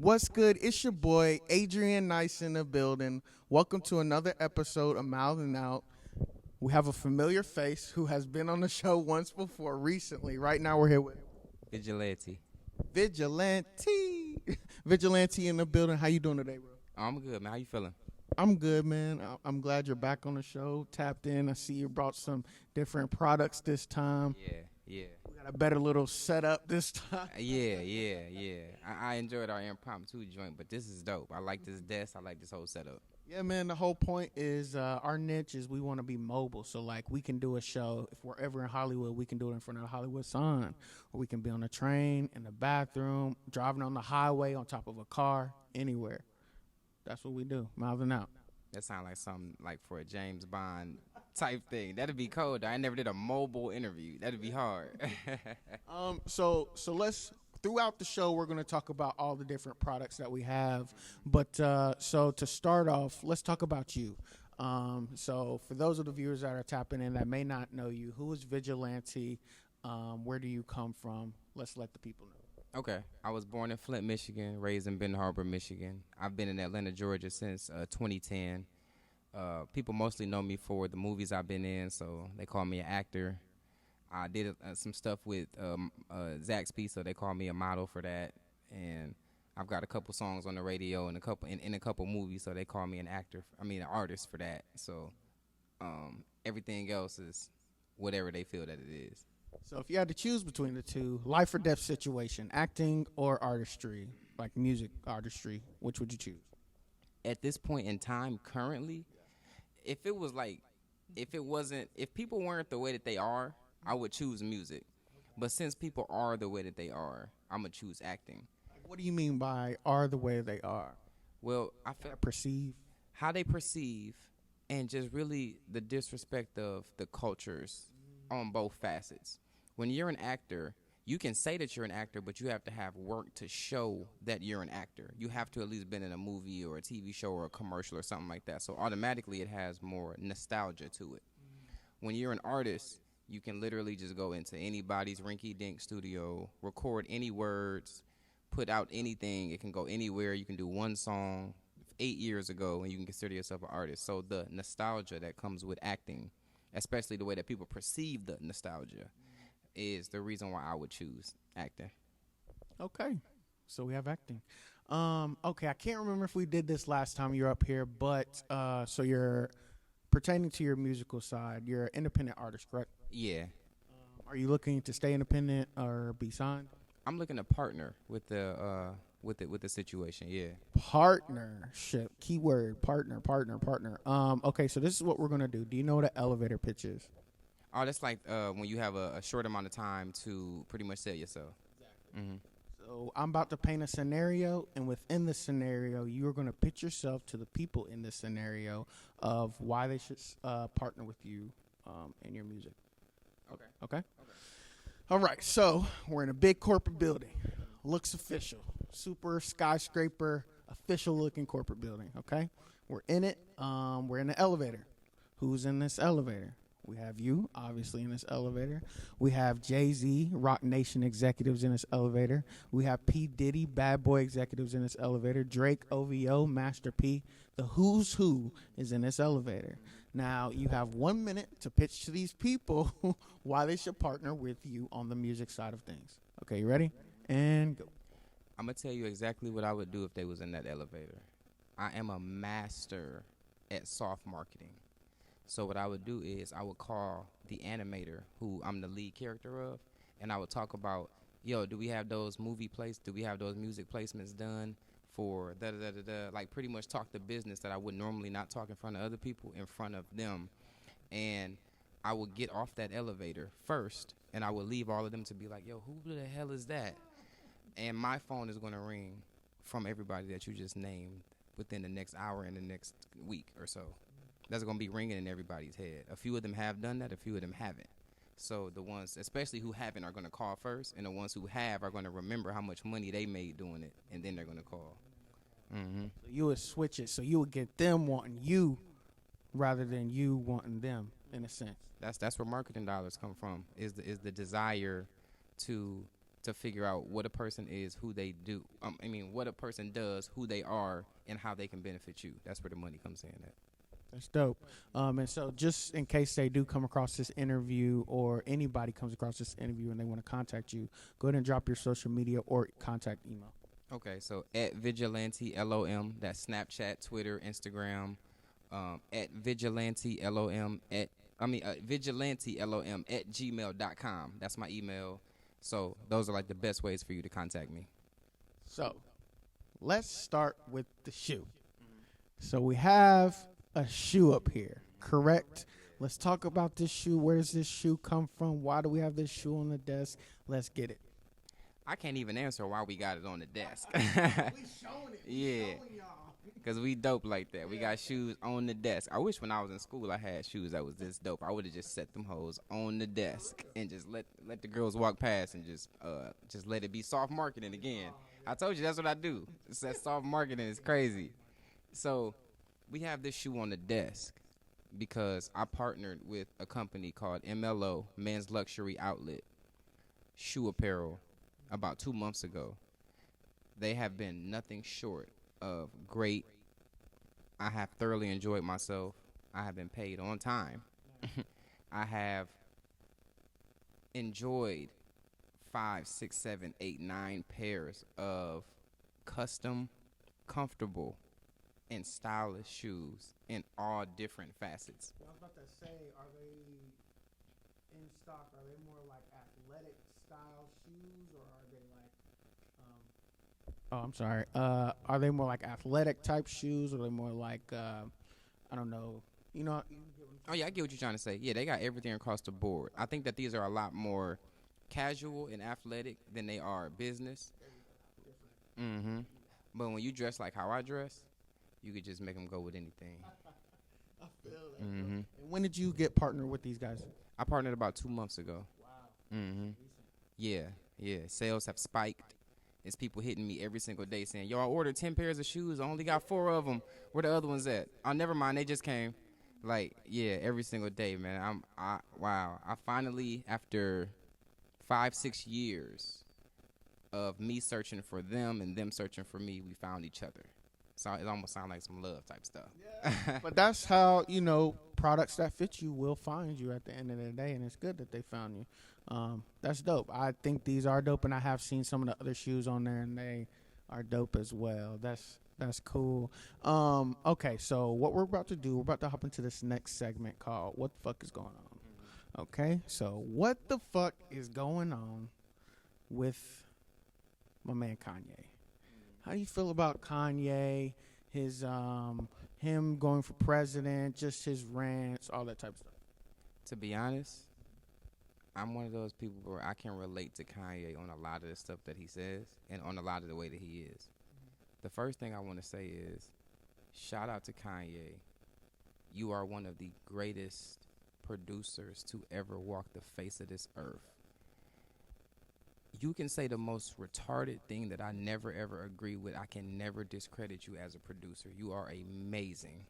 What's good? It's your boy Adrian Nyce in the building. Welcome to another episode of Mouthin Out. We have a familiar face who has been on the show once before recently. Right now we're here with Vigilante. Vigilante. Vigilante in the building. How you doing today, bro? I'm good, man. How you feeling? I'm good, man. I'm glad you're back on the show. Tapped in. I see you brought some different products this time. Yeah. We got a better little setup this time. Yeah. I enjoyed our impromptu joint, but this is dope. I like this desk. I like this whole setup. Yeah, man, the whole point is our niche is we want to be mobile. So, like, we can do a show. If we're ever in Hollywood, we can do it in front of the Hollywood sign. Or we can be on a train, in the bathroom, driving on the highway, on top of a car, anywhere. That's what we do, mouthing out. That sounds like something like for a James Bond type thing. That'd be cold. I never did a mobile interview. That'd be hard. So let's throughout the show we're going to talk about all the different products that we have. But so to start off, let's talk about you. So for those of the viewers that are tapping in that may not know you, who is Vigilante? Where do you come from? Let's let the people know. Okay. I was born in Flint, Michigan, raised in Benton Harbor, Michigan. I've been in Atlanta, Georgia since 2010. People mostly know me for the movies I've been in, so they call me an actor. I did some stuff with Zaxby, so they call me a model for that. And I've got a couple songs on the radio and in a couple movies, so they call me an artist for that. So everything else is whatever they feel that it is. So if you had to choose between the two, life or death situation, acting or artistry, like music artistry, which would you choose? At this point in time, currently, if people weren't the way that they are, I would choose music. But since people are the way that they are, I'm going to choose acting. What do you mean by are the way they are? Well, I feel Perceive? how they perceive and just really the disrespect of the cultures on both facets. When you're an actor, you can say that you're an actor, but you have to have work to show that you're an actor. You have to at least been in a movie or a TV show or a commercial or something like that. So automatically it has more nostalgia to it. When you're an artist, you can literally just go into anybody's rinky-dink studio, record any words, put out anything. It can go anywhere. You can do one song 8 years ago, and you can consider yourself an artist. So the nostalgia that comes with acting, especially the way that people perceive the nostalgia, is the reason why I would choose acting. Okay. So we have acting. Okay, I can't remember if we did this last time you were up here, but so you're pertaining to your musical side, you're an independent artist, correct? Yeah. Are you looking to stay independent or be signed? I'm looking to partner with the situation. Yeah. Partnership. Keyword partner. Okay, so this is what we're gonna do. Do you know what an elevator pitch is? Oh, that's like when you have a short amount of time to pretty much sell yourself. Exactly. Mm-hmm. So I'm about to paint a scenario, and within the scenario, you're going to pitch yourself to the people in this scenario of why they should partner with you in your music. Okay? All right, so we're in a big corporate building. Looks official. Super skyscraper, official-looking corporate building, okay? We're in it. We're in the elevator. Who's in this elevator? We have you, obviously, in this elevator. We have Jay-Z, Rock Nation executives in this elevator. We have P. Diddy, Bad Boy executives in this elevator. Drake, OVO, Master P. The who's who is in this elevator. Now, you have 1 minute to pitch to these people why they should partner with you on the music side of things. Okay, you ready? And go. I'm going to tell you exactly what I would do if they was in that elevator. I am a master at soft marketing. So what I would do is I would call the animator, who I'm the lead character of, and I would talk about, yo, do we have those music placements done for da-da-da-da-da, like pretty much talk the business that I would normally not talk in front of other people in front of them. And I would get off that elevator first, and I would leave all of them to be like, yo, who the hell is that? And my phone is going to ring from everybody that you just named within the next hour and the next week or so. That's going to be ringing in everybody's head. A few of them have done that. A few of them haven't. So the ones, especially who haven't, are going to call first. And the ones who have are going to remember how much money they made doing it. And then they're going to call. Mm-hmm. So you would switch it. So you would get them wanting you rather than you wanting them, in a sense. That's where marketing dollars come from, is the desire to to figure out what a person is, who they do. What a person does, who they are, and how they can benefit you. That's where the money comes in at. That's dope. And so just in case they do come across this interview or anybody comes across this interview and they want to contact you, go ahead and drop your social media or contact email. Okay, so at Vigilante LOM, that's Snapchat, Twitter, Instagram, at Vigilante LOM Vigilante LOM at gmail.com. That's my email. So those are like the best ways for you to contact me. So let's start with the shoe. So we have a shoe up here, correct? Let's talk about this shoe. Where does this shoe come from? Why do we have this shoe on the desk? Let's get it. I can't even answer why we got it on the desk. We showing it. Yeah. Because we dope like that. We got shoes on the desk. I wish when I was in school I had shoes that was this dope. I would have just set them hoes on the desk and just let the girls walk past and just let it be soft marketing again. I told you that's what I do. It's that soft marketing is crazy. So we have this shoe on the desk because I partnered with a company called MLO, Men's Luxury Outlet, shoe apparel, about 2 months ago. They have been nothing short of great. I have thoroughly enjoyed myself. I have been paid on time. I have enjoyed 5, 6, 7, 8, 9 pairs of custom, comfortable, and stylish shoes in all different facets. I was about to say, are they in stock? Are they more like athletic style shoes, or are they like? I'm sorry. Are they more like athletic type shoes, or are they more like I don't know? You know. Oh yeah, I get what you're trying to say. Yeah, they got everything across the board. I think that these are a lot more casual and athletic than they are business. Mm-hmm. But when you dress like how I dress, you could just make them go with anything. I feel that. Mm-hmm. And when did you get partnered with these guys? I partnered about 2 months ago. Wow. Mm-hmm. Yeah. Sales have spiked. It's people hitting me every single day saying, yo, I ordered 10 pairs of shoes. I only got 4 of them. Where the other ones at? Oh, never mind. They just came. Like, yeah, every single day, man. Wow. I finally, after 5, 6 years of me searching for them and them searching for me, we found each other. So it almost sounds like some love type stuff. Yeah. But that's how, products that fit you will find you at the end of the day, and it's good that they found you. That's dope. I think these are dope, and I have seen some of the other shoes on there, and they are dope as well. That's cool. Okay, so what we're about to do, we're about to hop into this next segment called What the Fuck is Going On? Okay, so what the fuck is going on with my man Kanye? How do you feel about Kanye, his him going for president, just his rants, all that type of stuff? To be honest, I'm one of those people where I can relate to Kanye on a lot of the stuff that he says and on a lot of the way that he is. The first thing I want to say is, shout out to Kanye. You are one of the greatest producers to ever walk the face of this earth. You can say the most retarded thing that I never ever agree with. I can never discredit you as a producer. You are amazing.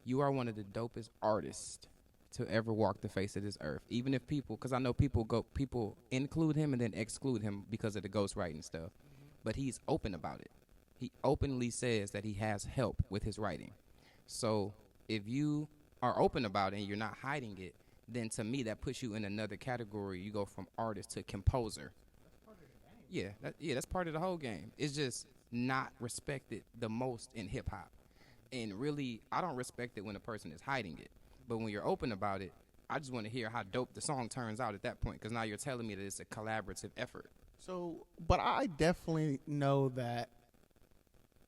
You are one of the dopest artists to ever walk the face of this earth. Even if people, because I know people include him and then exclude him because of the ghostwriting stuff. But he's open about it. He openly says that he has help with his writing. So if you are open about it and you're not hiding it, then to me that puts you in another category. You go from artist to composer. That's part of the game. Yeah, that's part of the whole game. It's just not respected the most in hip hop. And really, I don't respect it when a person is hiding it. But when you're open about it, I just want to hear how dope the song turns out at that point, because now you're telling me that it's a collaborative effort. So, but I definitely know that.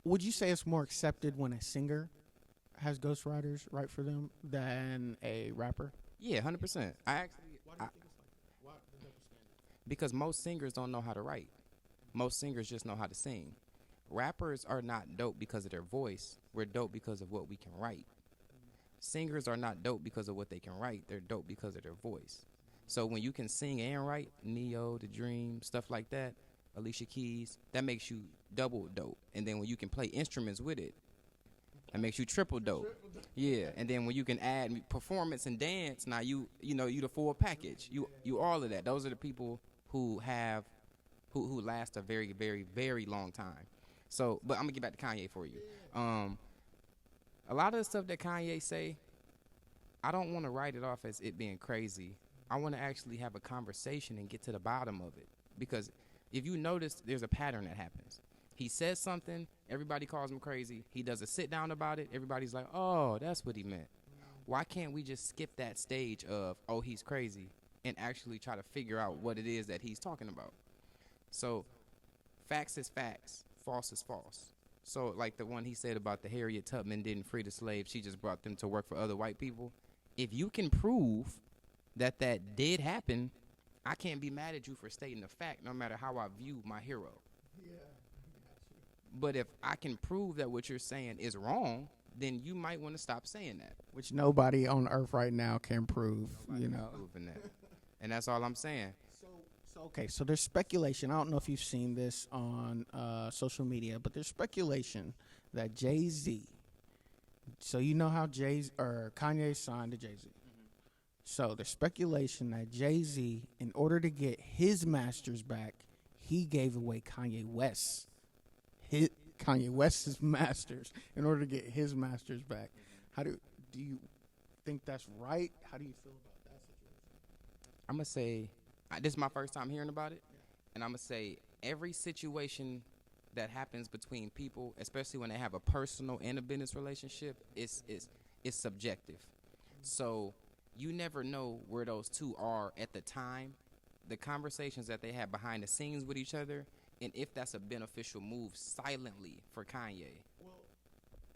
Would you say it's more accepted when a singer has ghostwriters write for them than a rapper? Yeah, 100%. Why do you think it's like that? Why the double standard? Because most singers don't know how to write. Most singers just know how to sing. Rappers are not dope because of their voice. We're dope because of what we can write. Singers are not dope because of what they can write. They're dope because of their voice. So when you can sing and write, Neo, The Dream, stuff like that, Alicia Keys, that makes you double dope. And then when you can play instruments with it, that makes you triple dope. Yeah, and then when you can add performance and dance, now you the full package. You all of that. Those are the people who have who last a very, very, very long time. So, but I'm gonna get back to Kanye for you. A lot of the stuff that Kanye say, I don't want to write it off as it being crazy. I want to actually have a conversation and get to the bottom of it. Because if you notice, there's a pattern that happens. He says something, everybody calls him crazy. He does a sit down about it, everybody's like, oh, that's what he meant. Why can't we just skip that stage of, oh, he's crazy, and actually try to figure out what it is that he's talking about? So, facts is facts, false is false. So, like the one he said about the Harriet Tubman didn't free the slaves, she just brought them to work for other white people. If you can prove that that did happen, I can't be mad at you for stating the fact, no matter how I view my hero. Yeah. But if I can prove that what you're saying is wrong, then you might want to stop saying that. Which nobody on earth right now can prove, you know. Proving that. And that's all I'm saying. So there's speculation. I don't know if you've seen this on social media, but there's speculation that Jay-Z. So you know how Kanye signed to Jay-Z. Mm-hmm. So there's speculation that Jay-Z, in order to get his masters back, he gave away Kanye West's masters in order to get his masters back. How do you think that's right? How do you feel about that situation? I'm gonna say this is my first time hearing about it, and I'm gonna say every situation that happens between people, especially when they have a personal and a business relationship, is subjective. So you never know where those two are at the time, the conversations that they have behind the scenes with each other, and if that's a beneficial move silently for Kanye.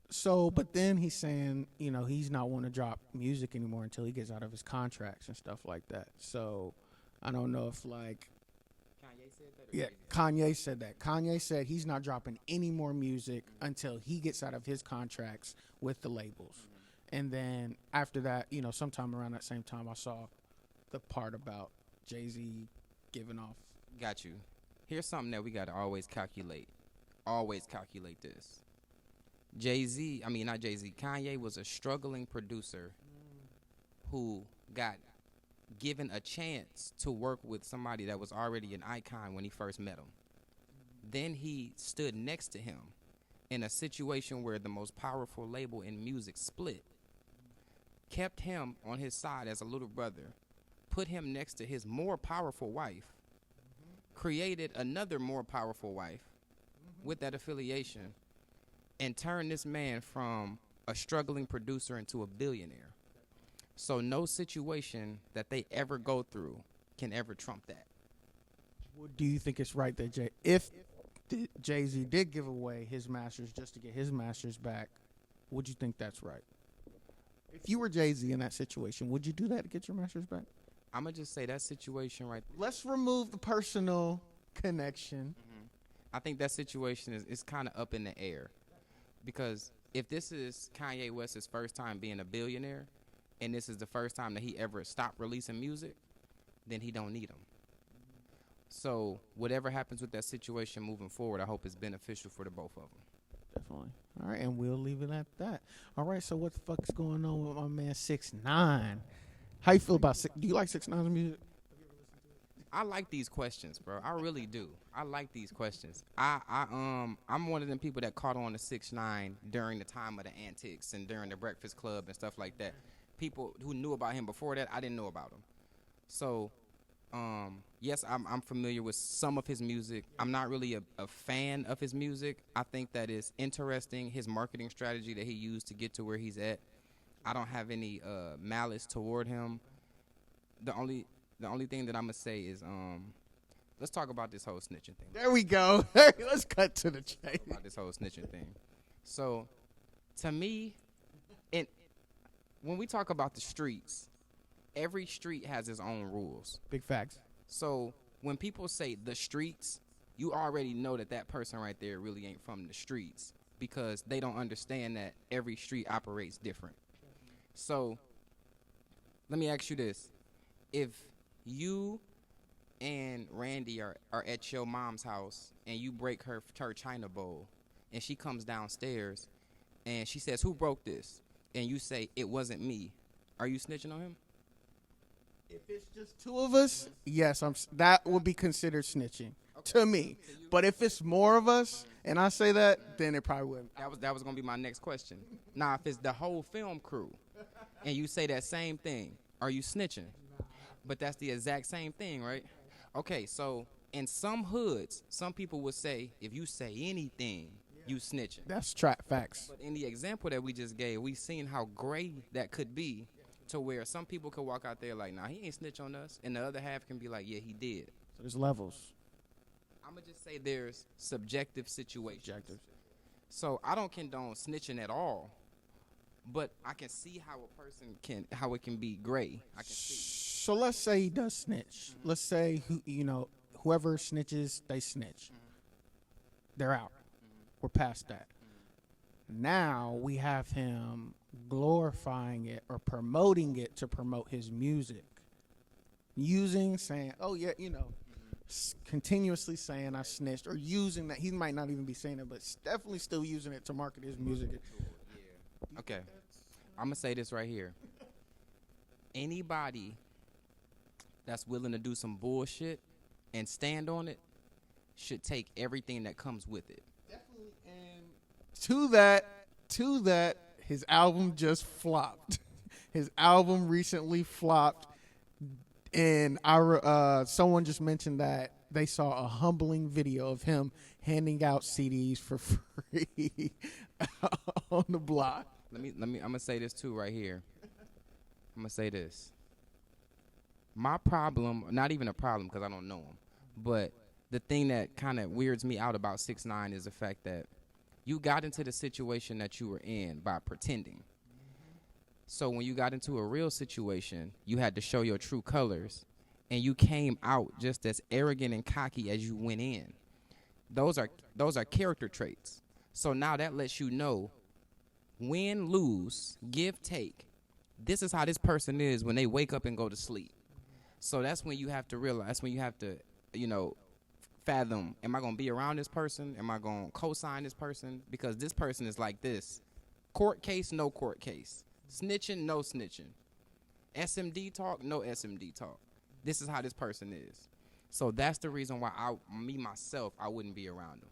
So, but then he's saying, you know, he's not want to drop music anymore until he gets out of his contracts and stuff like that. So I don't know if like Kanye said that. Yeah, Kanye said that. Kanye said he's not dropping any more music until he gets out of his contracts with the labels. Mm-hmm. And then after that, you know, sometime around that same time, I saw the part about Jay-Z giving off. Got you. Here's something that we got to always calculate. Always calculate this. Kanye was a struggling producer who got given a chance to work with somebody that was already an icon when he first met him. Then he stood next to him in a situation where the most powerful label in music split, kept him on his side as a little brother, put him next to his more powerful wife, created another more powerful wife with that affiliation, and turned this man from a struggling producer into a billionaire. So no situation that they ever go through can ever trump that. Well, do you think it's right that if Jay-Z did give away his masters just to get his masters back, would you think that's right? If you were Jay-Z in that situation, would you do that to get your masters back? I'm going to just say that situation right there. Let's remove the personal connection. Mm-hmm. I think that situation is kind of up in the air. Because if this is Kanye West's first time being a billionaire, and this is the first time that he ever stopped releasing music, then he don't need them. So whatever happens with that situation moving forward, I hope is beneficial for the both of them. Definitely. All right, and we'll leave it at that. All right, so what the fuck is going on with my man 6ix9ine? How you feel about do you like 6ix9ine's music? I like these questions, bro. I really do. I like these questions. I'm one of them people that caught on to 6ix9ine during the time of the antics and during the Breakfast Club and stuff like that. People who knew about him before that, I didn't know about him. So, yes, I'm familiar with some of his music. I'm not really a fan of his music. I think that is interesting, his marketing strategy that he used to get to where he's at. I don't have any malice toward him. The only thing that I'm going to say is let's talk about this whole snitching thing. There we go. Let's cut to the chase. About this whole snitching thing. So, to me, when we talk about the streets, every street has its own rules. Big facts. So when people say the streets, you already know that person right there really ain't from the streets because they don't understand that every street operates different. So let me ask you this. If you and Randy are at your mom's house and you break her china bowl and she comes downstairs and she says, "Who broke this?" and you say, "It wasn't me," are you snitching on him? If it's just two of us, yes, that would be considered snitching to me. But if it's more of us, and I say that, then it probably wouldn't. That was gonna be my next question. Now, if it's the whole film crew, and you say that same thing, are you snitching? But that's the exact same thing, right? Okay, so in some hoods, some people would say if you say anything, you snitching. That's facts. But in the example that we just gave, we seen how gray that could be, to where some people could walk out there like, nah, he ain't snitch on us, and the other half can be like, yeah, he did. So there's levels. I'm gonna just say there's subjective situations. So I don't condone snitching at all, but I can see how it can be gray. I can see. So let's say he does snitch. Mm-hmm. Let's say whoever snitches, they snitch. Mm-hmm. They're out. Mm-hmm. We're past that. Mm-hmm. Now we have him glorifying it or promoting it to promote his music, saying, "Oh yeah, continuously saying I snitched," or using that. He might not even be saying it, but definitely still using it to market his music. Yeah. Okay. I'm going to say this right here. Anybody that's willing to do some bullshit and stand on it should take everything that comes with it. Definitely. And to that, his album just flopped. His album recently flopped. And someone just mentioned that they saw a humbling video of him handing out CDs for free on the block. I'm gonna say this too right here. I'm gonna say this. My problem, not even a problem because I don't know him, but the thing that kind of weirds me out about 6ix9ine is the fact that you got into the situation that you were in by pretending. So when you got into a real situation, you had to show your true colors, and you came out just as arrogant and cocky as you went in. Those are character traits. So now that lets you know, win, lose, give, take. This is how this person is when they wake up and go to sleep. So that's when you have to realize, that's when you have to, fathom, am I going to be around this person? Am I going to co-sign this person? Because this person is like this. Court case, no court case. Snitching, no snitching. SMD talk, no SMD talk. This is how this person is. So that's the reason why I wouldn't be around him.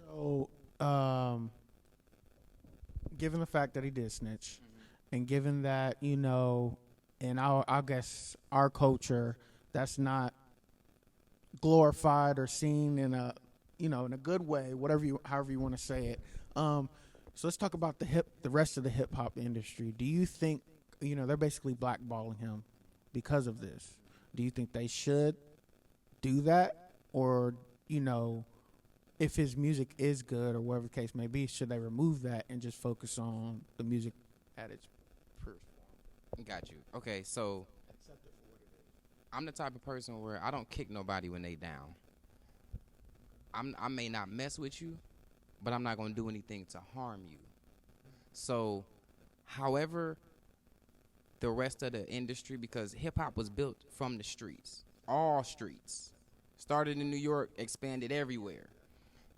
So, given the fact that he did snitch, and given that, in I guess our culture, that's not glorified or seen in a, in a good way, however you want to say it. So let's talk about the rest of the hip hop industry. Do you think, they're basically blackballing him because of this? Do you think they should do that? Or, if his music is good or whatever the case may be, should they remove that and just focus on the music at its pure form? Got you. Okay, so I'm the type of person where I don't kick nobody when they down. I may not mess with you, but I'm not going to do anything to harm you. So, however, the rest of the industry, because hip-hop was built from the streets, all streets. Started in New York, expanded everywhere.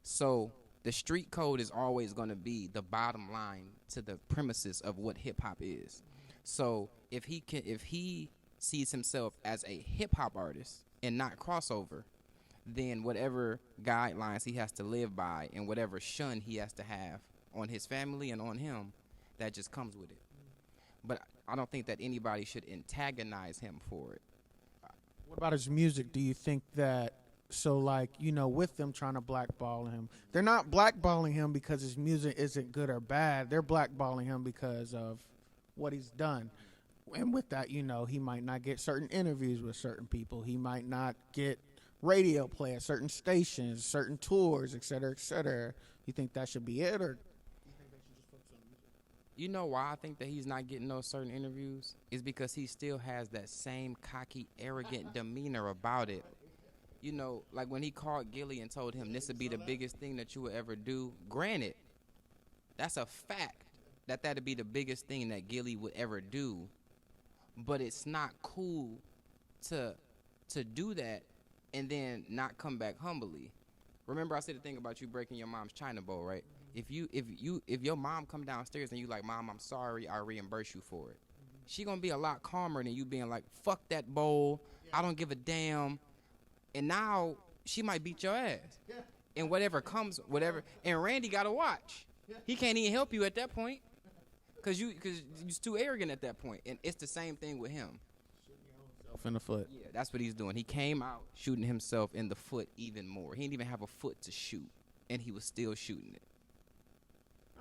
So, the street code is always going to be the bottom line to the premises of what hip-hop is. So, if he sees himself as a hip-hop artist and not crossover, then whatever guidelines he has to live by and whatever shun he has to have on his family and on him, that just comes with it. But I don't think that anybody should antagonize him for it. What about his music? Do you think that, with them trying to blackball him, they're not blackballing him because his music isn't good or bad. They're blackballing him because of what he's done. And with that, he might not get certain interviews with certain people. He might not get radio play at certain stations, certain tours, et cetera, et cetera. You think that should be it, or you think they should just focus on music? You know why I think that he's not getting those certain interviews? Is because he still has that same cocky, arrogant demeanor about it. Like when he called Gilly and told him this would be the biggest thing that you would ever do. Granted, that's a fact that that'd be the biggest thing that Gilly would ever do. But it's not cool to do that and then not come back humbly. Remember I said the thing about you breaking your mom's china bowl, right? If your mom come downstairs and you like, Mom, I'm sorry, I reimburse you for it. she gonna be a lot calmer than you being like, fuck that bowl, I don't give a damn. And now she might beat your ass. And whatever comes, whatever. And Randy gotta watch. He can't even help you at that point. Cause you're too arrogant at that point. And it's the same thing with him. In the foot. Yeah, that's what he's doing. He came out shooting himself in the foot even more. He didn't even have a foot to shoot, and he was still shooting it.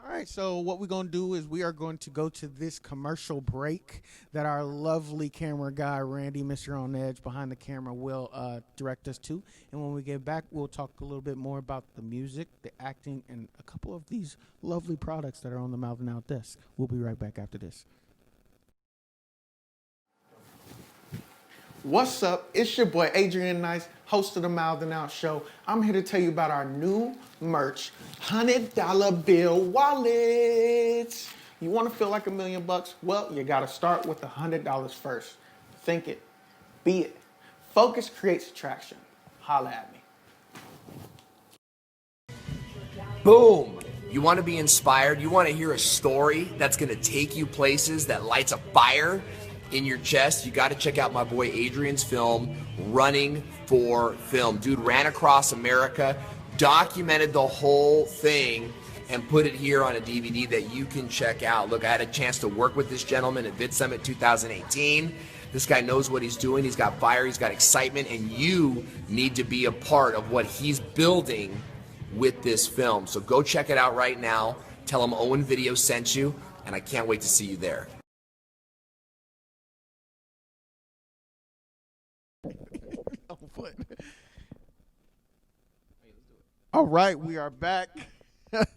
All right, so what we're going to do is we are going to go to this commercial break that our lovely camera guy, Randy, Mr. On Edge, behind the camera, will direct us to. And when we get back, we'll talk a little bit more about the music, the acting, and a couple of these lovely products that are on the Mouthin Out desk. We'll be right back after this. What's up? It's your boy Adrian Nyce, host of the Mouthin Out Show. I'm here to tell you about our new merch, $100 bill wallets. You want to feel like $1 million? Well, you got to start with $100 first. Think it, be it. Focus creates attraction. Holla at me. Boom! You want to be inspired? You want to hear a story that's going to take you places, that lights a fire in your chest? You got to check out my boy Adrian's film, Running for Film. Dude ran across America, documented the whole thing, and put it here on a DVD that you can check out. Look, I had a chance to work with this gentleman at Vid Summit 2018. This guy knows what he's doing. He's got fire, he's got excitement, and you need to be a part of what he's building with this film. So go check it out right now. Tell him Owen Video sent you, and I can't wait to see you there. All right, we are back.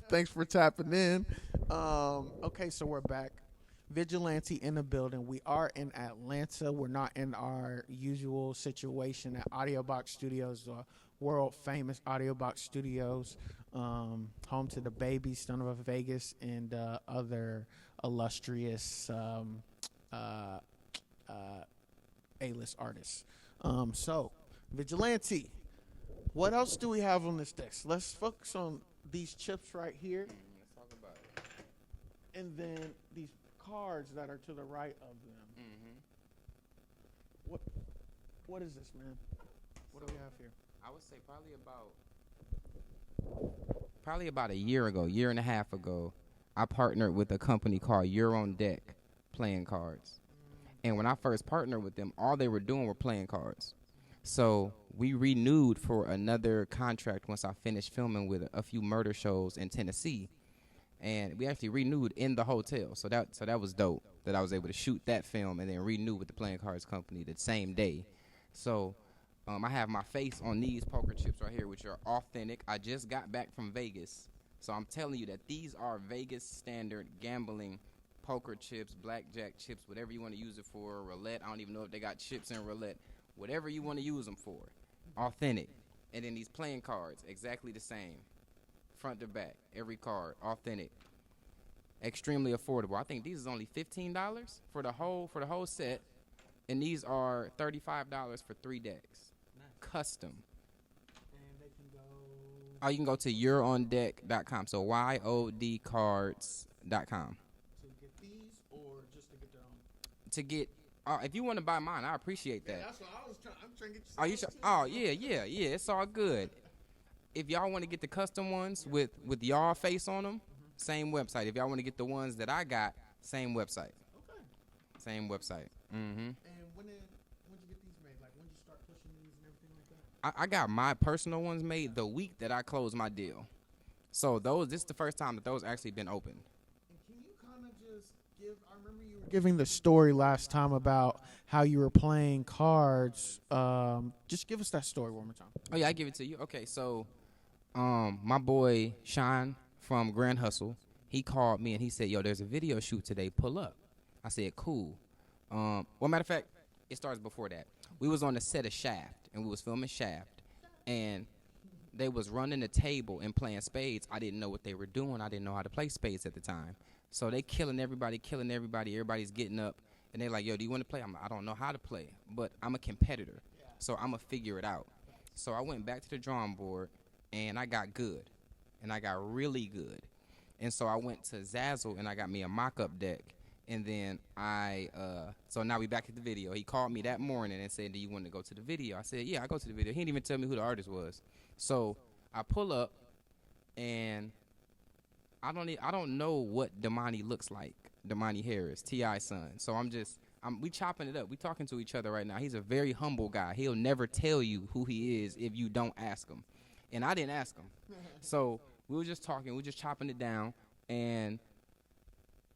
Thanks for tapping in. Okay, so we're back. Vigilante in the building. We are in Atlanta. We're not in our usual situation at Audiobox Studios, world famous Audiobox Studios, home to the Baby, Son of Vegas, and other illustrious A-list artists. So, Vigilante, what else do we have on this desk? Let's focus on these chips right here. Let's talk about it. And then these cards that are to the right of them. What is this, man? What do we have here? I would say probably about a year and a half ago, I partnered with a company called You're On Deck playing cards. And when I first partnered with them, all they were doing were playing cards. So we renewed for another contract once I finished filming with a few murder shows in Tennessee. And we actually renewed in the hotel. So that was dope that I was able to shoot that film and then renew with the playing cards company the same day. So I have my face on these poker chips right here, which are authentic. I just got back from Vegas. So I'm telling you that these are Vegas standard gambling poker chips, blackjack chips, whatever you want to use it for, roulette. I don't even know if they got chips in roulette. Whatever you want to use them for, authentic. And then these playing cards, exactly the same, front to back, every card, authentic, extremely affordable. I think these is only $15 for the whole set, and these are $35 for 3 decks, custom. And they can go. Oh, you can go to yourondeck.com. So YODcards.com. To get these or just to get their own? To get. If you want to buy mine, I appreciate that. Yeah, that's what I was trying. I'm trying to get you. Are you sure? Oh, yeah. It's all good. If y'all want to get the custom ones with y'all face on them, same website. If y'all want to get the ones that I got, same website. Okay. Same website. And when did you get these made? Like when did you start pushing these and everything like that? I got my personal ones made the week that I closed my deal. So this is the first time that those actually been opened. Can you kind of just give? I remember you were giving the story last time about how you were playing cards. Just give us that story one more time. Oh yeah, I give it to you. Okay, so my boy Sean from Grand Hustle, he called me and he said, "Yo, there's a video shoot today. Pull up." I said, "Cool." Well, matter of fact, it starts before that. We was on the set of Shaft and we was filming Shaft, and they was running the table and playing spades. I didn't know what they were doing. I didn't know how to play spades at the time. So they killing everybody. Everybody's getting up. And they like, yo, do you want to play? I don't know how to play, but I'm a competitor. So I'm going to figure it out. So I went back to the drawing board, and I got good. And I got really good. And so I went to Zazzle, and I got me a mock-up deck. And then so now we back at the video. He called me that morning and said, do you want to go to the video? I said, yeah, I go to the video. He didn't even tell me who the artist was. So I pull up, and I don't know what Damani looks like. Damani Harris, T.I.'s son. So we chopping it up. We talking to each other right now. He's a very humble guy. He'll never tell you who he is if you don't ask him. And I didn't ask him. So we were just talking. We were just chopping it down. And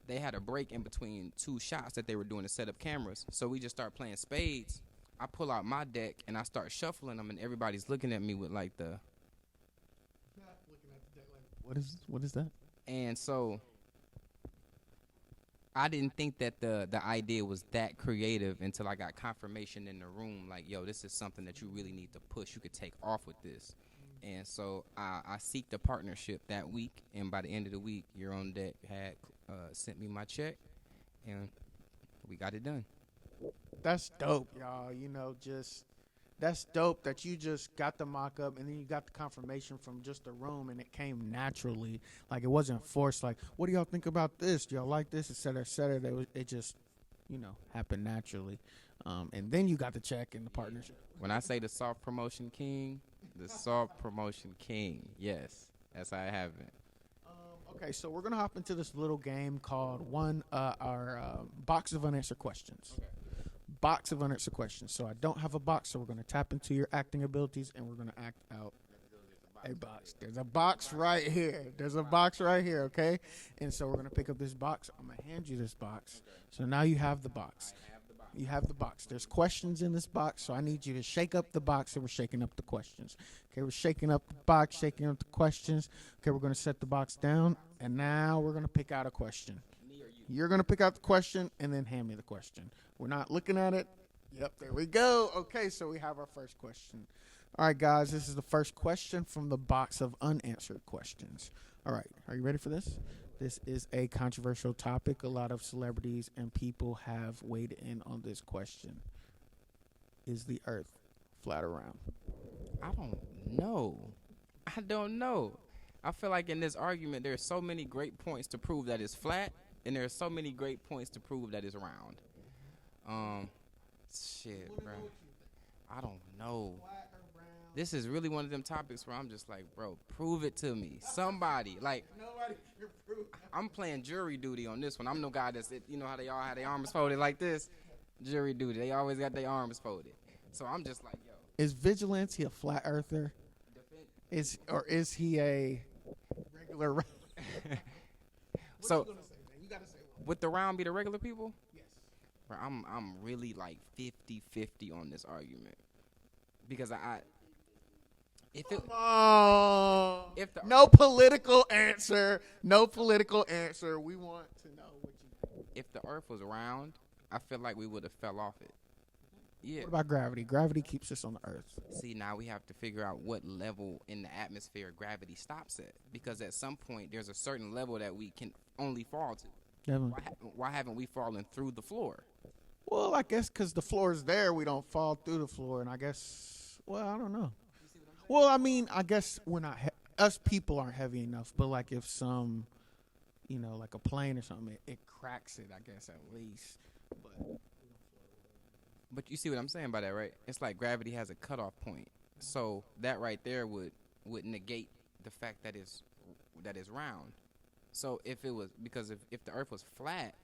they had a break in between two shots that they were doing to set up cameras. So we just start playing spades. I pull out my deck, and I start shuffling them, and everybody's looking at me with, like, the... What is that? And so I didn't think that the idea was that creative until I got confirmation in the room, like, yo, this is something that you really need to push. You could take off with this. And so I seeked a partnership that week, and by the end of the week, Your On Deck had sent me my check, and we got it done. That's dope, y'all. That's dope that you just got the mock-up and then you got the confirmation from just the room, and it came naturally. Like, it wasn't forced. Like, what do y'all think about this? Do y'all like this? Et cetera, et cetera. It just, happened naturally. And then you got the check and the partnership. When I say the soft promotion king, yes, that's how I have it. Okay, so we're going to hop into this little game called our Box of Unanswered Questions. Okay. Box of unanswered questions. So I don't have a box, so we're going to tap into your acting abilities, and we're going to act out a box. There's a box right here. Okay? And so we're going to pick up this box. I'm going to hand you this box. Okay. So now you have the box. You have the box. There's questions in this box, so I need you to shake up the box, and we're shaking up the questions. Okay, we're shaking up the box, shaking up the questions. Okay, we're going to set the box down, and now we're going to pick out a question. You're going to pick out the question and then hand me the question. We're not looking at it. Yep, there we go. Okay, so we have our first question. All right, guys, this is the first question from the box of unanswered questions. All right, are you ready for this? This is a controversial topic. A lot of celebrities and people have weighed in on this question. Is the earth flat or round? I don't know. I feel like in this argument, there's so many great points to prove that it's flat, and there's so many great points to prove that it's round. Bro. I don't know. This is really one of them topics where I'm just like, bro, prove it to me. Somebody. Like, nobody can prove it. I'm playing jury duty on this one. I'm no guy that's, how they all have their arms folded like this? Jury duty. They always got their arms folded. So I'm just like, yo. Is Vigilante a flat earther? Is he a regular? So, you gotta say one. Would the round be the regular people? Yes. Bro, I'm really like 50-50 on this argument because no political answer. We want to know what you think. If the earth was round, I feel like we would have fell off it. Yeah. What about gravity? Gravity keeps us on the earth. See, now we have to figure out what level in the atmosphere gravity stops at, because at some point there's a certain level that we can only fall to. Why haven't we fallen through the floor? Well, I guess because the floor is there, we don't fall through the floor, and I guess, I don't know. Well, I mean, I guess we're not, us people aren't heavy enough, but like if some, like a plane or something, it cracks it, I guess, at least. But you see what I'm saying by that, right? It's like gravity has a cutoff point. So that right there would negate the fact that it's round. So if it was, because if the earth was flat,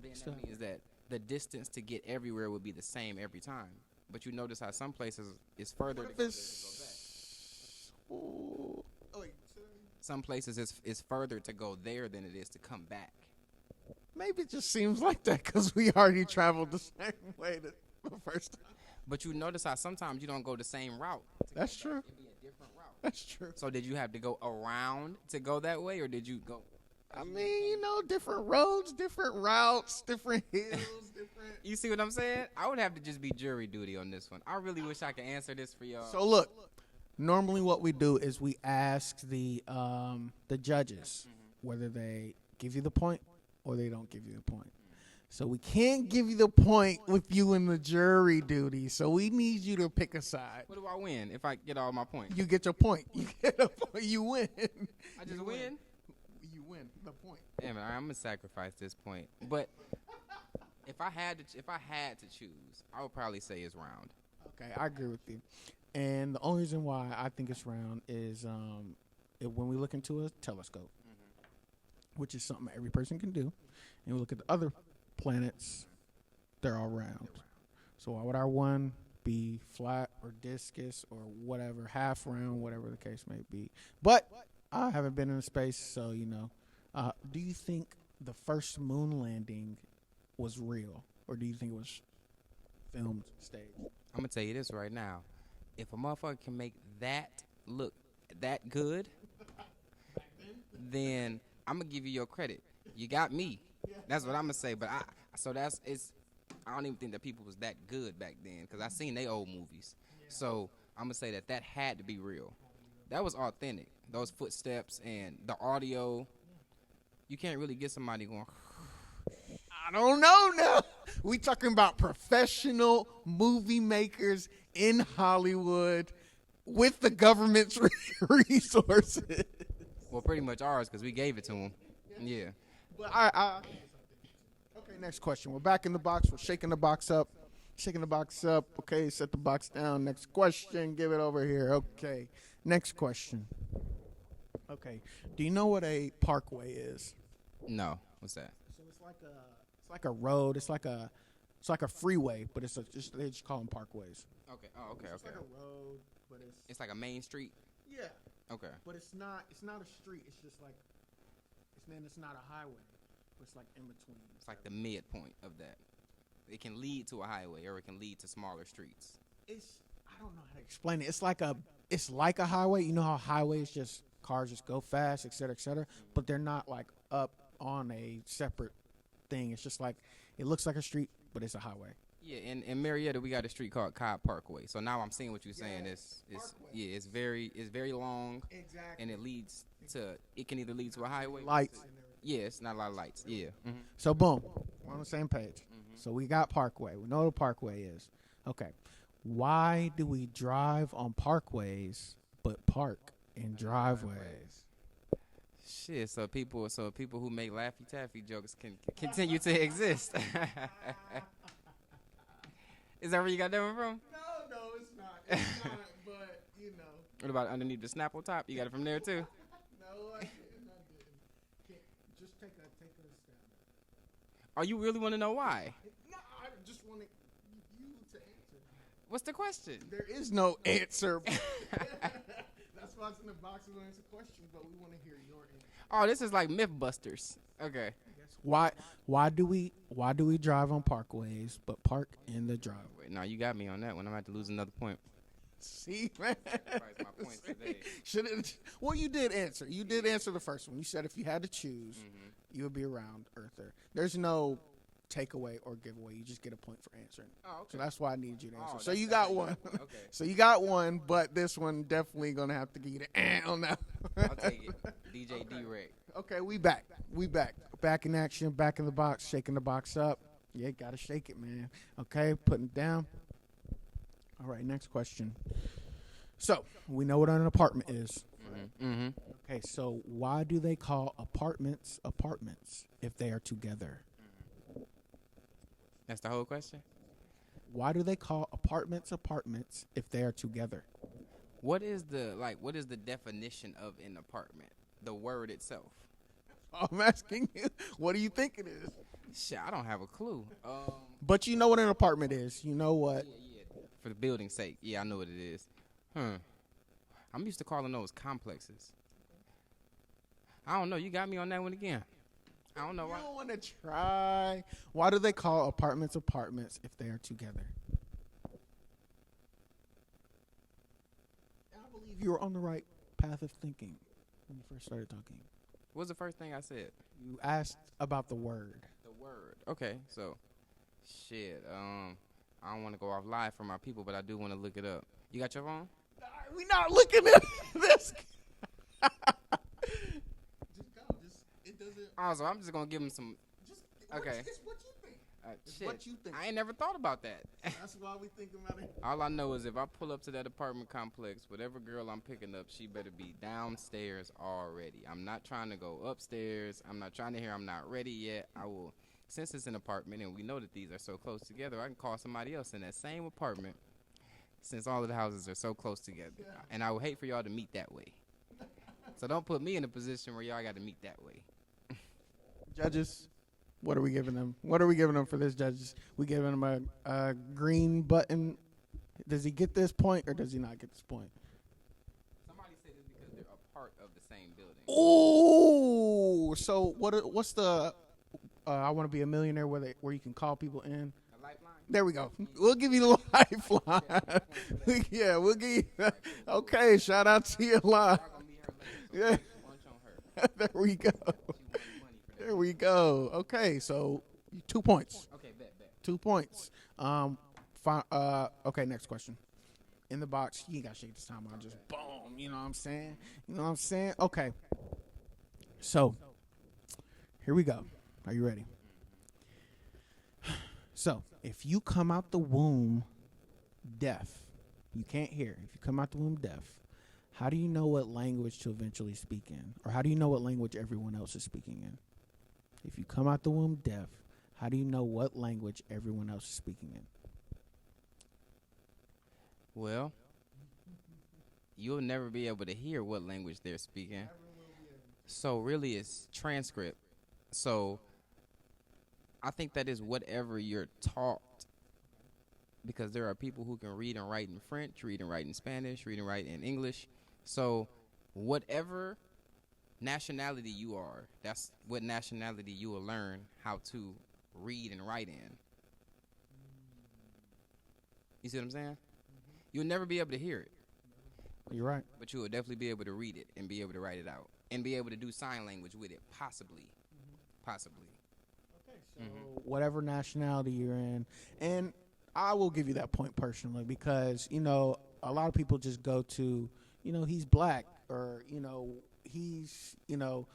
then that means that the distance to get everywhere would be the same every time. But you notice how some places is further to go back. Some places it's further to go there than it is to come back. Maybe it just seems like that because we already traveled the same way the first time. But you notice how sometimes you don't go the same route. That's true. It'd be a different route. That's true. So did you have to go around to go that way, or did you go? I mean, different roads, different routes, different hills, different. You see what I'm saying? I would have to just be jury duty on this one. I really wish I could answer this for y'all. So look, normally what we do is we ask the judges whether they give you the point or they don't give you the point. So we can't give you the point with you in the jury duty. So we need you to pick a side. What do I win if I get all my points? You get your point. You get a point. You win. I just win? You win. the point. Yeah, man, I'm gonna sacrifice this point. But if I had to choose, I would probably say it's round. Okay, I agree with you. And the only reason why I think it's round is when we look into a telescope, which is something every person can do, and we look at the other planets, they're all round. So why would our one be flat or discus or whatever, half round, whatever the case may be? But I haven't been in space, so do you think the first moon landing was real, or do you think it was filmed, staged? I'm gonna tell you this right now. If a motherfucker can make that look that good, then I'm gonna give you your credit. You got me. That's what I'm gonna say. But I don't even think that people was that good back then, because I seen they old movies. So I'm gonna say that had to be real. That was authentic. Those footsteps and the audio. You can't really get somebody going. I don't know now. We talking about professional movie makers in Hollywood with the government's resources. Well, pretty much ours, because we gave it to them. Yeah. But okay, next question. We're back in the box. We're shaking the box up. Okay, set the box down. Next question. Give it over here. Okay. Next question. Okay. Do you know what a parkway is? No. What's that? So it's like a road. It's like a freeway, but they just call them parkways. Okay. Oh, okay. It's like a road, but it's like a main street. Yeah. Okay. But it's not a street. It's just like it's not a highway. But it's like in between. It's like the midpoint of that. It can lead to a highway, or it can lead to smaller streets. I don't know how to explain it. It's like a highway. You know how highways just cars just go fast, et cetera, but they're not like up on a separate thing. It's just like it looks like a street, but it's a highway. Yeah, in Marietta we got a street called Cobb Parkway. So now I'm seeing what you're saying. It's very long. Exactly. And it can either lead to a highway. Lights. Yeah, it's not a lot of lights. Yeah. Mm-hmm. So boom, we're on the same page. Mm-hmm. So we got parkway. We know what a parkway is. Okay. Why do we drive on parkways but park in driveways? Shit, so people who make Laffy Taffy jokes can continue to exist. Is that where you got that one from? No, it's not. It's not, but What about underneath the Snapple top? You got it from there too? No, I didn't. Just take a stab. Oh, you really want to know why? No, I just want you to answer. What's the question? There is no answer. That's why it's in the box. We don't answer questions, but we want to hear your answer. Oh, this is like Mythbusters. Okay. Why do we drive on parkways but park in the driveway? Now you got me on that one. I'm about to lose another point. See, man. My points today. Well, you did answer. You did answer the first one. You said if you had to choose, you would be a round earther. There's no takeaway or giveaway. You just get a point for answering. Oh, okay. So that's why I need you to answer. Oh, so you got one. Okay. So you got one, but this one definitely gonna have to give you the on that. I'll take it. DJ D-Reg. Okay, we back. Back in action, back in the box, shaking the box up. Yeah, gotta shake it, man. Okay, putting it down. All right, next question. So, we know what an apartment is. Mm-hmm. Okay, so why do they call apartments if they are together? That's the whole question? Why do they call apartments if they are together? What is the definition of an apartment? The word itself. I'm asking you, what do you think it is? Shit, I don't have a clue. But you know what an apartment is. You know what? Yeah. For the building's sake. Yeah, I know what it is. I'm used to calling those complexes. I don't know. You got me on that one again. I don't know why. You don't want to try. Why do they call apartments if they are together? I believe you were on the right path of thinking when you first started talking. What was the first thing I said? You asked about the word. The word. Okay, so, shit. I don't want to go off live for my people, but I do want to look it up. You got your phone? We not looking at this. Just go. It doesn't. Also, I'm just gonna give him some. Okay. It's what you think. Shit, what you think. I ain't never thought about that. That's why we think about it. All I know is if I pull up to that apartment complex, whatever girl I'm picking up, she better be downstairs already. I'm not trying to go upstairs. I'm not trying to hear I'm not ready yet. I will, since it's an apartment and we know that these are so close together, I can call somebody else in that same apartment since all of the houses are so close together. Yeah. And I would hate for y'all to meet that way. So don't put me in a position where y'all got to meet that way. Judges, what are we giving them? What are we giving them for this, judges? We giving him a green button. Does he get this point or does he not get this point? Somebody said it's because they're a part of the same building. Oh, so what's the I want to be a millionaire where you can call people in? A lifeline? There we go. We'll give you the lifeline. Yeah, we'll give you that. Okay, shout out to your line. Yeah. There we go. There we go. Okay, so 2 points. Okay, bet. 2 points. Okay, next question. In the box, you ain't got to shake this time out. Just boom. You know what I'm saying? You know what I'm saying? Okay. So, here we go. Are you ready? So, if you come out the womb deaf, you can't hear. If you come out the womb deaf, how do you know what language to eventually speak in? Or how do you know what language everyone else is speaking in? If you come out the womb deaf, how do you know what language everyone else is speaking in? Well, you'll never be able to hear what language they're speaking. So really it's transcript. So I think that is whatever you're taught, because there are people who can read and write in French, read and write in Spanish, read and write in English. So whatever nationality you are, that's what nationality you will learn how to read and write in. You see what I'm saying? You'll never be able to hear it. You're right. But you will definitely be able to read it and be able to write it out and be able to do sign language with it, possibly. Possibly. Okay, so whatever nationality you're in, and I will give you that point personally because, you know, a lot of people just go to, you know, he's black or, you know, he's, you know,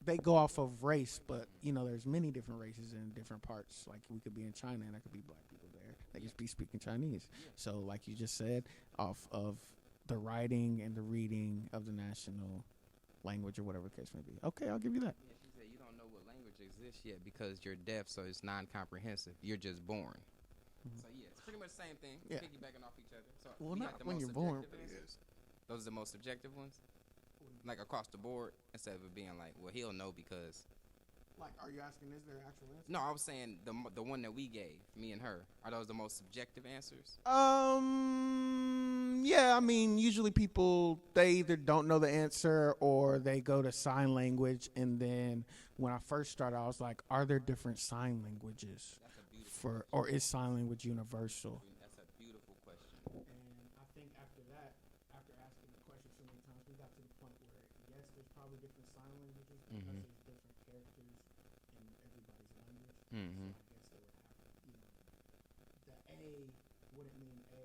they go off of race, but, you know, there's many different races in different parts. Like we could be in China and there could be black people there. They just be speaking Chinese. So like you just said, off of the writing and the reading of the national language or whatever the case may be. Okay, I'll give you that. Yeah, she said you don't know what language exists yet because you're deaf, so it's non-comprehensive. You're just born. So yeah, it's pretty much the same thing. Yeah. Piggybacking off each other. So Well, we not got the when most you're born. subjective answers. Those are the most subjective ones, like across the board, instead of it being like, well, he'll know because. Like, are you asking, is there an actual answer? No, I was saying the one that we gave, me and her. Are those the most subjective answers? Yeah, I mean, usually people, they either don't know the answer or they go to sign language. And then when I first started, I was like, are there different sign languages or is sign language universal? That's a beautiful question. And I think after that, after asking the question so many times, we got to the point where, yes, there's probably different sign languages because there's different characters in everybody's language. Mm-hmm. So I guess they would have, you know, the A wouldn't mean A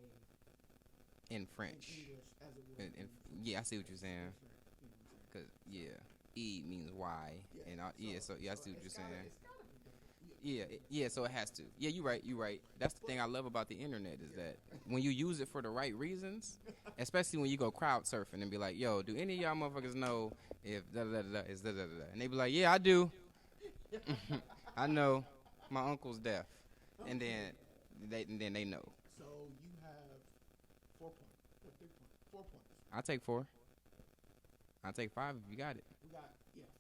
In French. in English as it would in Yeah, I see what you're saying. different, you know what I'm saying? Cause yeah, E means Y, Yeah. and so yeah, I see what you're saying. It's gotta be different. Yeah, so it has to. Yeah, you're right. That's the thing I love about the internet is that when you use it for the right reasons, especially when you go crowd surfing and be like, yo, do any of y'all motherfuckers know if da-da-da-da is da-da-da-da? And they be like, yeah, I do. I know. My uncle's deaf. And then they know. So you have 4 points. Or 3 points. 4 points. I'll take 4. I'll take 5 if you got it. We got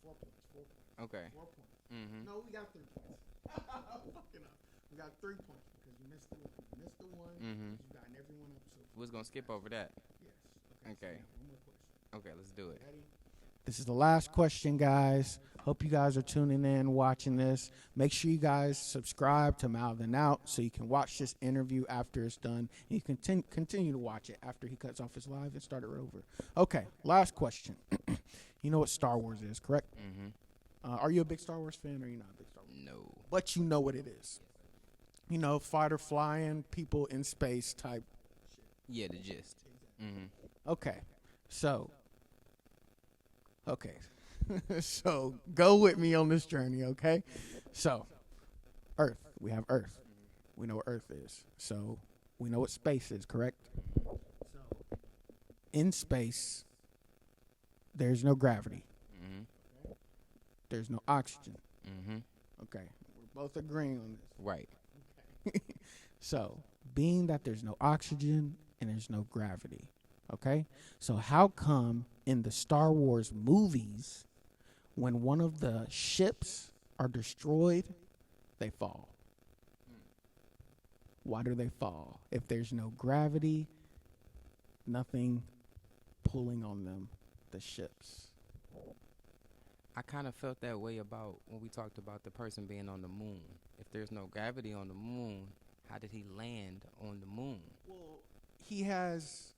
4 points. 4 points. Okay. 4 points. Mm-hmm. No, we got 3 points. Fucking up. We got 3 points because you missed the one. You missed the one. Mm-hmm. You got everyone up. So We're going to skip over that. yes. Okay. So one more question. Okay, let's do it. Ready? This is the last question, guys. Hope you guys are tuning in, watching this. Make sure you guys subscribe to Mouthin Out so you can watch this interview after it's done. And you can continue to watch it after he cuts off his live and start it over. Okay, last question. You know what Star Wars is, correct? Mm-hmm. Are you a big Star Wars fan or are you not a big Star Wars fan? No. But you know what it is. You know, fighter flying, people in space type. Yeah, the gist. Mm-hmm. Okay, so so go with me on this journey, okay? So, Earth, We have Earth. We know what Earth is. So we know what space is, correct? So in space, there's no gravity. Mm-hmm. There's no oxygen. Mm-hmm. Okay. We're both agreeing on this. Right. So, being that there's no oxygen and there's no gravity, okay? So how come in the Star Wars movies, when one of the ships are destroyed, they fall? Why do they fall? If there's no gravity, nothing pulling on them, the ships. I kind of felt that way about when we talked about the person being on the moon. If there's no gravity on the moon, how did he land on the moon? Well, he has.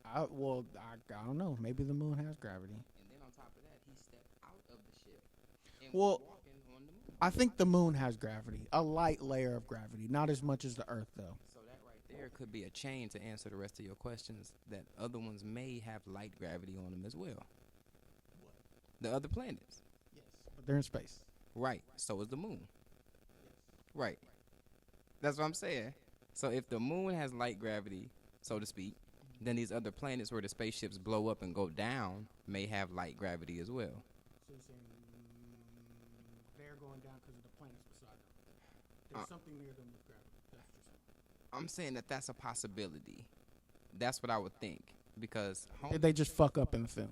I don't know. Maybe the moon has gravity. And then on top of that, he stepped out of the ship and Well, was walking on the moon. I think the moon has gravity, a light layer of gravity, not as much as the Earth, though. So that right there could be a chain to answer the rest of your questions, that other ones may have light gravity on them as well. What? The other planets. Yes, but they're in space. Right. So is the moon. Right. That's what I'm saying. So if the moon has light gravity, so to speak, then these other planets where the spaceships blow up and go down may have light gravity as well. So you're saying they're going down because of the planets beside them. There's something near them with gravity. That's what you're saying. I'm saying that that's a possibility. That's what I would think. Because Did they just fuck up in the film?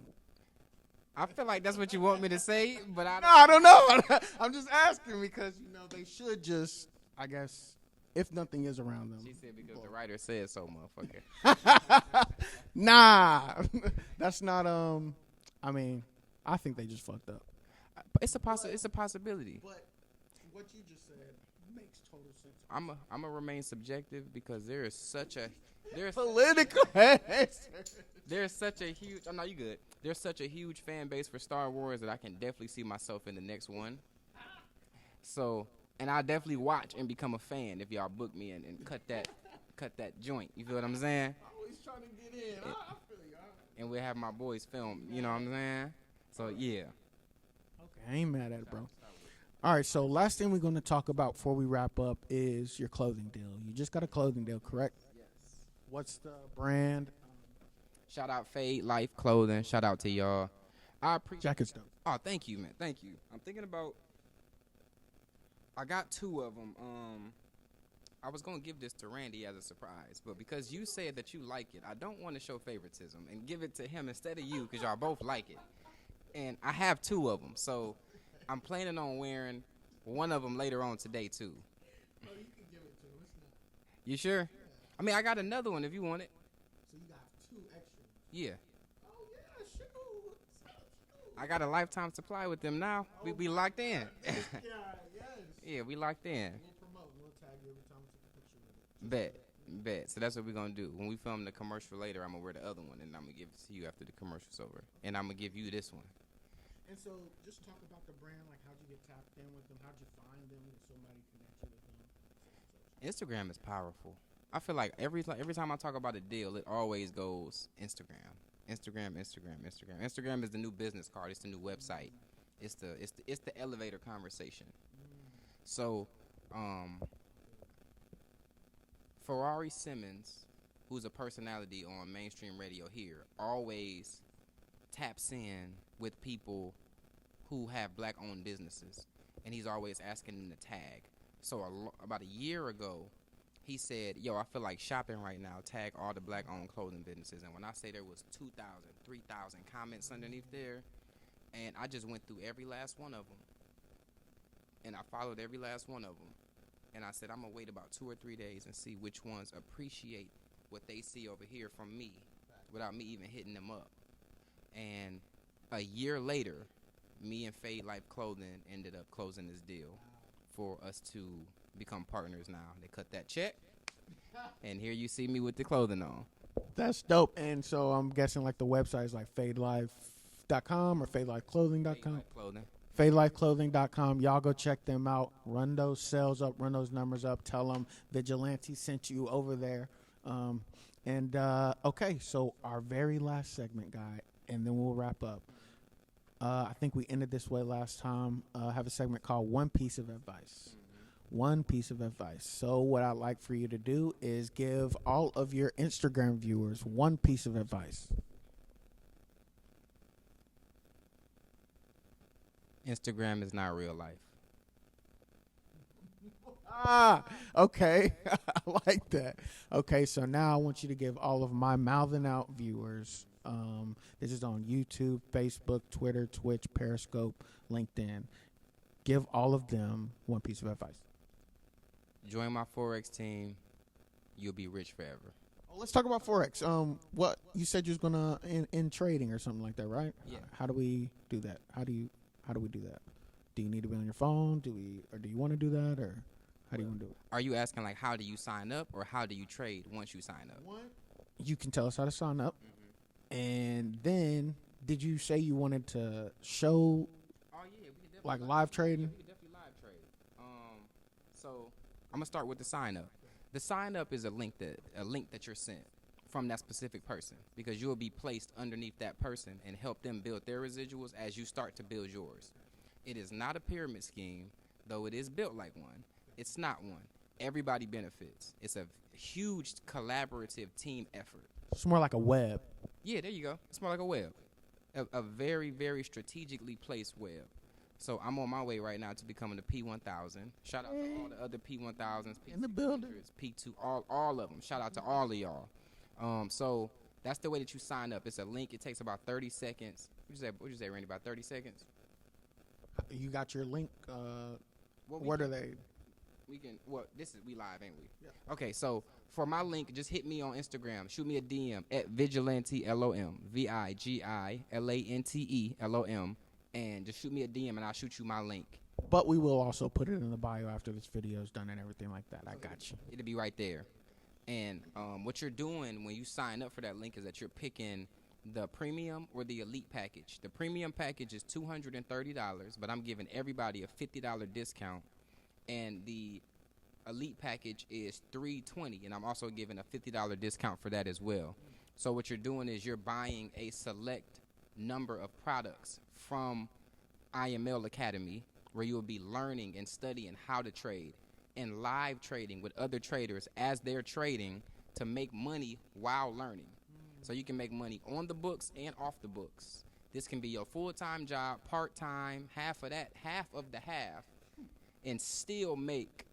I feel like that's what you want me to say, but I No, I don't know. I'm just asking because, they should just, I guess, if nothing is around them. She said because the writer said so, motherfucker. Nah. That's not, I think they just fucked up. It's a possibility. But what you just said makes total sense. I'm a remain subjective because there is such a Political. there's such a huge. Oh no, you good. There's such a huge fan base for Star Wars that I can definitely see myself in the next one. So, and I definitely watch and become a fan if y'all book me and cut that joint. You feel what I'm saying? Always trying to get in. I feel you. And we'll have my boys film. You know what I'm saying? So yeah. Okay, I ain't mad at it, bro. All right, so last thing we're going to talk about before we wrap up is your clothing deal. You just got a clothing deal, correct? Yes. What's the brand? Shout out Fade Life Clothing. Shout out to y'all. I appreciate. Jacket's dope. Oh, thank you, man. Thank you. I'm thinking about. I got 2 of them. I was gonna give this to Randy as a surprise, but because you said that you like it, I don't want to show favoritism and give it to him instead of you because y'all both like it. And I have 2 of them, so I'm planning on wearing one of them later on today too. Oh, you can give it to him. It's not. You sure? Yeah. I mean, I got another one if you want it. So you got 2 extra. Yeah. Oh yeah, shoot. I got a lifetime supply with them now. We locked in. Yeah, yes. Yeah, we locked in. We'll promote. We'll tag you every time we take a picture with it. Bet. So that's what we're going to do. When we film the commercial later, I'm going to wear the other one, and I'm going to give it to you after the commercial's over. And I'm going to give you this one. And so just talk about the brand. Like, how'd you get tapped in with them? How'd you find them? Did somebody connect you with them? Instagram is powerful. I feel like every time I talk about a deal, it always goes Instagram. Instagram is the new business card. It's the new website. It's the elevator conversation. So, Ferrari Simmons, who's a personality on mainstream radio here, always taps in with people who have black-owned businesses, and he's always asking them to tag. So about a year ago, he said, yo, I feel like shopping right now, tag all the black-owned clothing businesses. And when I say there was 2,000, 3,000 comments underneath there, and I just went through every last one of them. And I followed every last one of them. And I said, I'm going to wait about 2 or 3 days and see which ones appreciate what they see over here from me without me even hitting them up. And a year later, me and Fade Life Clothing ended up closing this deal for us to become partners now. They cut that check, and here you see me with the clothing on. That's dope. And so I'm guessing like the website is like fadelife.com or fadelifeclothing.com. Fadelifeclothing.com. Y'all go check them out. Run those sales up. Run those numbers up. Tell them Vigilante sent you over there. Okay, so our very last segment, guy, and then we'll wrap up. I think we ended this way last time. Have a segment called One Piece of Advice. one piece of advice. So what I'd like for you to do is give all of your Instagram viewers one piece of advice. Instagram is not real life. Ah, okay. I like that. Okay, so now I want you to give all of my Mouthin Out viewers, this is on YouTube, Facebook, Twitter, Twitch, Periscope, LinkedIn. Give all of them one piece of advice. Join my Forex team. You'll be rich forever. Oh, let's talk about Forex. What you said you was gonna in trading or something like that, right? Yeah. How do we do that? How do we do that? Do you need to be on your phone? Do you want to do that, or how do you want to do it? Are you asking like how do you sign up or how do you trade once you sign up? You can tell us how to sign up, and then did you say you wanted to show Oh yeah, we can definitely like live trading? We can definitely live trade. So I'm gonna start with the sign up. The sign up is a link that you're sent from that specific person, because you will be placed underneath that person and help them build their residuals as you start to build yours. It is not a pyramid scheme, though it is built like one. It's not one. Everybody benefits. It's a huge collaborative team effort. It's more like a web. Yeah, there you go. It's more like a web. A very, very strategically placed web. So I'm on my way right now to becoming the P1000. Shout out to all the other P1000s, In the building. P2, all of them. Shout out to all of y'all. So that's the way that you sign up. It's a link. It takes about 30 seconds. What'd you say, Randy? About 30 seconds? You got your link. What are they? We live, ain't we? Yeah. Okay, so for my link, just hit me on Instagram. Shoot me a DM at Vigilante LOM, Vigilante LOM, and just shoot me a DM and I'll shoot you my link. But we will also put it in the bio after this video is done and everything like that. I got you. It'll be right there. And what you're doing when you sign up for that link is that you're picking the premium or the elite package. The premium package is $230, but I'm giving everybody a $50 discount. And the elite package is $320, and I'm also giving a $50 discount for that as well. So what you're doing is you're buying a select number of products from IML Academy, where you will be learning and studying how to trade and live trading with other traders as they're trading to make money while learning. So you can make money on the books and off the books. This can be your full-time job, part-time, half of that, half of the half, and still make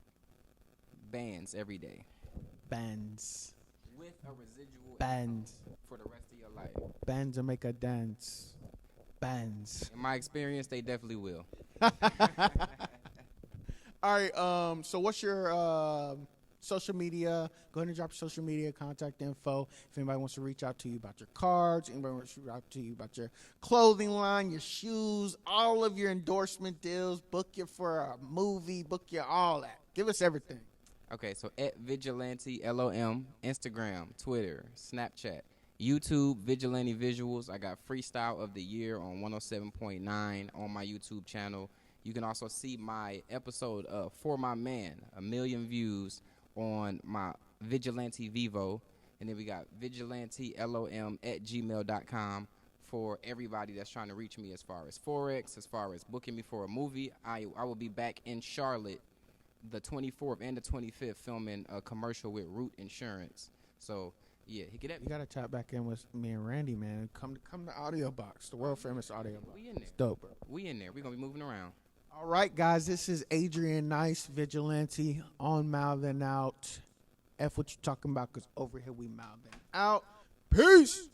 bands every day. Bands. With a residual Bands. for the rest of your life. Bands will make a dance. Bands. In my experience, they definitely will. All right. So what's your social media? Go ahead and drop your social media contact info. If anybody wants to reach out to you about your cards, anybody wants to reach out to you about your clothing line, your shoes, all of your endorsement deals, book you for a movie, book you all that. Give us everything. Okay, so at Vigilante LOM, Instagram, Twitter, Snapchat, YouTube, Vigilante Visuals. I got Freestyle of the Year on 107.9 on my YouTube channel. You can also see my episode of For My Man, 1 million views on my Vigilante Vivo. And then we got vigilantelom@gmail.com for everybody that's trying to reach me as far as Forex, as far as booking me for a movie. I will be back in Charlotte the 24th and the 25th filming a commercial with Root Insurance. So, yeah, he get at me. You got to tap back in with me and Randy, man. Come to Audio Box, the world famous Audio Box. We in there. It's dope, bro. We in there. We're going to be moving around. All right, guys, this is Adrian Nyce, Vigilante, on Mouthin Out. F what you talking about, because over here we Mouthin Out. Peace.